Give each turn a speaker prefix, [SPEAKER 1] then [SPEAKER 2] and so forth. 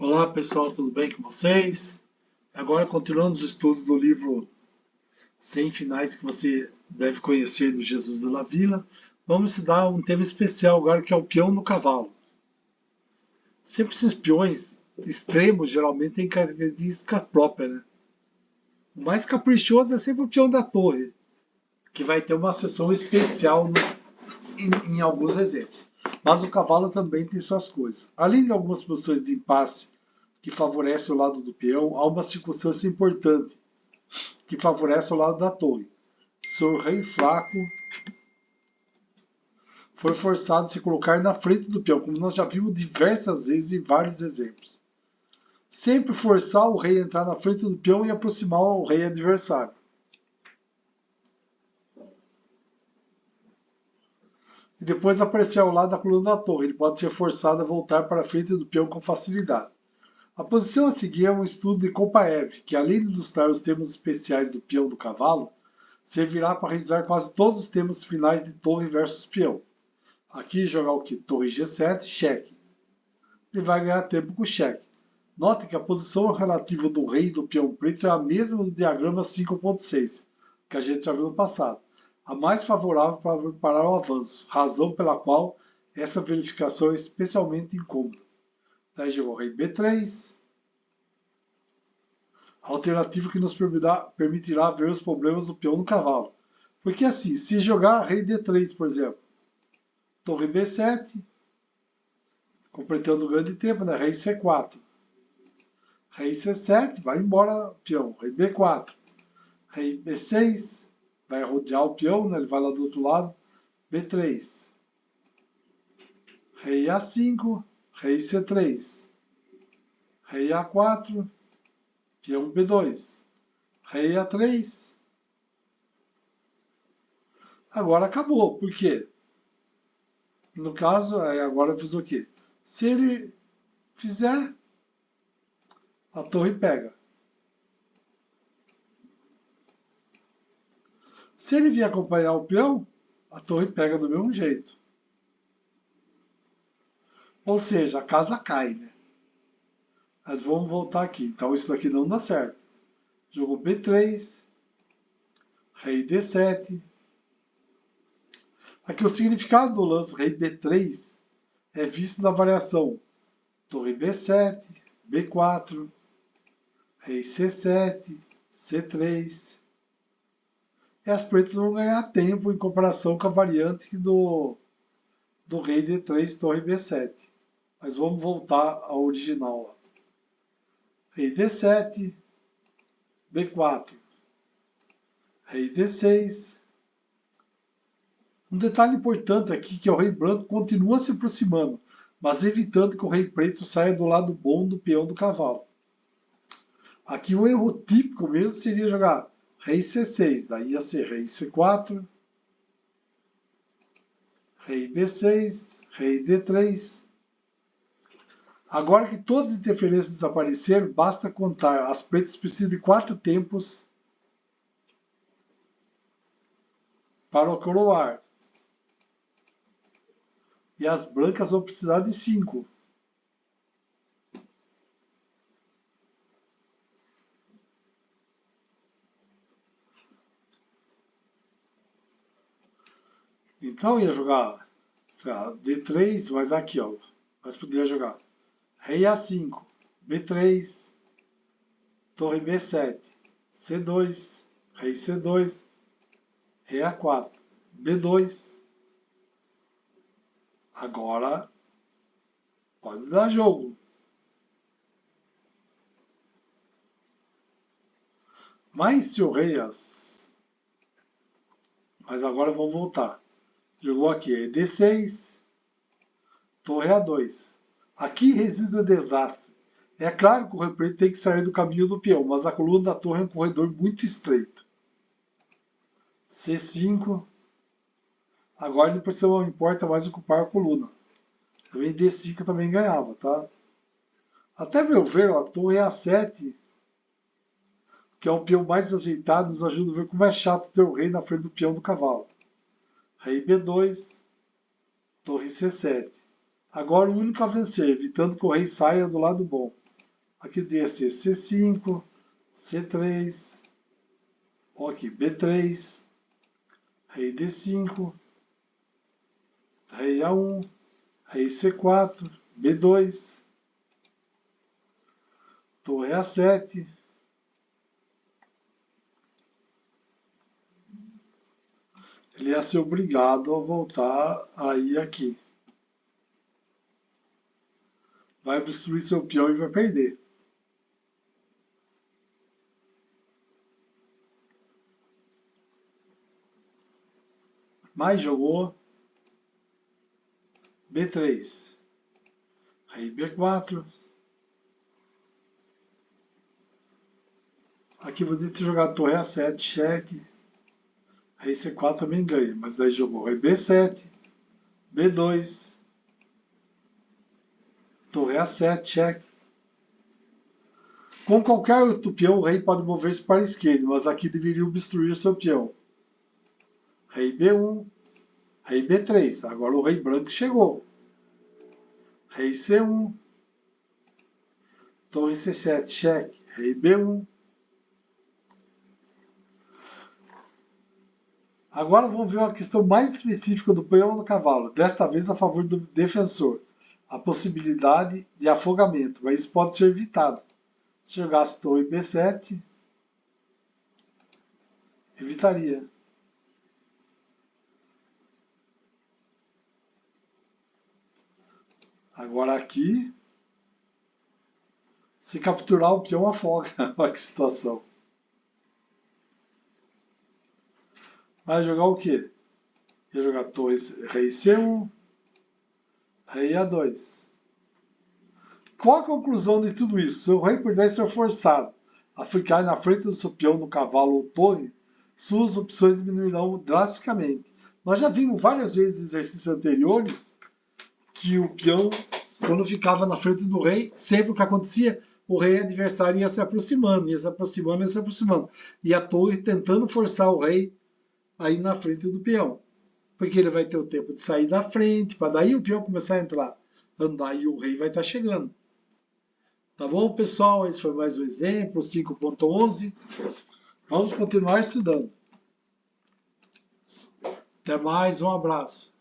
[SPEAKER 1] Olá pessoal, tudo bem com vocês? Agora continuando os estudos do livro 100 finais que você deve conhecer do Jesus de la Villa, vamos estudar um tema especial agora que é o peão no cavalo. Sempre esses peões extremos geralmente têm característica própria, né? O mais caprichoso é sempre o peão da torre, que vai ter uma seção especial em alguns exemplos. Mas o cavalo também tem suas coisas. Além de algumas posições de impasse que favorecem o lado do peão, há uma circunstância importante que favorece o lado da torre. Seu rei fraco foi forçado a se colocar na frente do peão, como nós já vimos diversas vezes em vários exemplos. Sempre forçar o rei a entrar na frente do peão e aproximar o rei adversário. E depois aparecer ao lado da coluna da torre. Ele pode ser forçado a voltar para a frente do peão com facilidade. A posição a seguir é um estudo de Kopaev, que além de ilustrar os termos especiais do peão do cavalo, servirá para revisar quase todos os termos finais de torre versus peão. Aqui jogar o que? Torre G7, cheque. Ele vai ganhar tempo com cheque. Note que a posição relativa do rei e do peão preto é a mesma do diagrama 5.6, que a gente já viu no passado. A mais favorável para preparar o avanço, razão pela qual essa verificação é especialmente incômoda. Daí jogou o rei B3, alternativa que nos permitirá ver os problemas do peão no cavalo. Porque assim, se jogar rei D3, por exemplo, torre B7, completando o ganho de tempo, né? Rei C4. Rei C7, vai embora peão. Rei B4. Rei B6, vai rodear o peão, né? Ele vai lá do outro lado. B3. Rei A5, rei C3. Rei A4, peão B2. Rei A3. Agora acabou. Por quê? No caso, agora eu fiz o quê? Se ele fizer, a torre pega. Se ele vier acompanhar o peão, a torre pega do mesmo jeito. Ou seja, a casa cai, né? Mas vamos voltar aqui. Então isso daqui não dá certo. Jogou B3, rei D7. Aqui o significado do lance rei B3 é visto na variação torre B7, B4, rei C7, C3. E as pretas vão ganhar tempo em comparação com a variante do rei D3, torre B7. Mas vamos voltar ao original lá. Rei D7, B4, rei D6. Um detalhe importante aqui é que o rei branco continua se aproximando, mas evitando que o rei preto saia do lado bom do peão do cavalo. Aqui o erro típico mesmo seria jogar rei C6, daí ia ser rei C4, rei B6, rei D3. Agora que todas as interferências desapareceram, basta contar. As pretas precisam de 4 tempos para coroar. E as brancas vão precisar de 5. Então ia jogar lá, D3, mas aqui, ó. Mas poderia jogar rei A5, B3, torre B7, C2, rei C2, rei A4, B2. Agora pode dar jogo. Mas se o rei... Mas agora vamos voltar. Jogou aqui D6, torre A2. Aqui reside o desastre. É claro que o rei preto tem que sair do caminho do peão, mas a coluna da torre é um corredor muito estreito. C5. Agora não importa mais ocupar a coluna. Também D5 também ganhava, tá? Até meu ver, ó, a torre A7, que é o peão mais ajeitado, nos ajuda a ver como é chato ter o rei na frente do peão do cavalo. Rei B2, torre C7. Agora o único a vencer, evitando que o rei saia do lado bom. Aqui ia ser C5, C3, ó aqui, B3, rei D5, rei A1, rei C4, B2, torre A7, ele ia ser obrigado a voltar aí aqui. Vai obstruir seu peão e vai perder. Mas jogou B3, rei B4. Aqui poderia ter jogado torre A7, cheque. Rei C4 também ganha, mas daí jogou rei B7, B2, torre A7, cheque. Com qualquer outro peão, o rei pode mover-se para a esquerda, mas aqui deveria obstruir seu peão. Rei B1, rei B3. Agora o rei branco chegou. Rei C1, torre C7, cheque. Rei B1. Agora vamos ver uma questão mais específica do peão no cavalo, desta vez a favor do defensor. A possibilidade de afogamento, mas isso pode ser evitado. Se jogasse torre B7, evitaria. Agora aqui, se capturar o peão, afoga. Olha que situação. Vai jogar o quê? Ia jogar torre rei C1, rei A2. Qual a conclusão de tudo isso? Se o rei pudesse ser forçado a ficar na frente do seu peão no cavalo ou torre, suas opções diminuirão drasticamente. Nós já vimos várias vezes em exercícios anteriores que o peão, quando ficava na frente do rei, sempre o que acontecia, o rei adversário ia se aproximando, ia se aproximando, ia se aproximando. E a torre tentando forçar o rei aí na frente do peão. Porque ele vai ter o tempo de sair da frente, para daí o peão começar a entrar, andar e o rei vai estar chegando. Tá bom, pessoal? Esse foi mais um exemplo, 5.11. Vamos continuar estudando. Até mais, um abraço.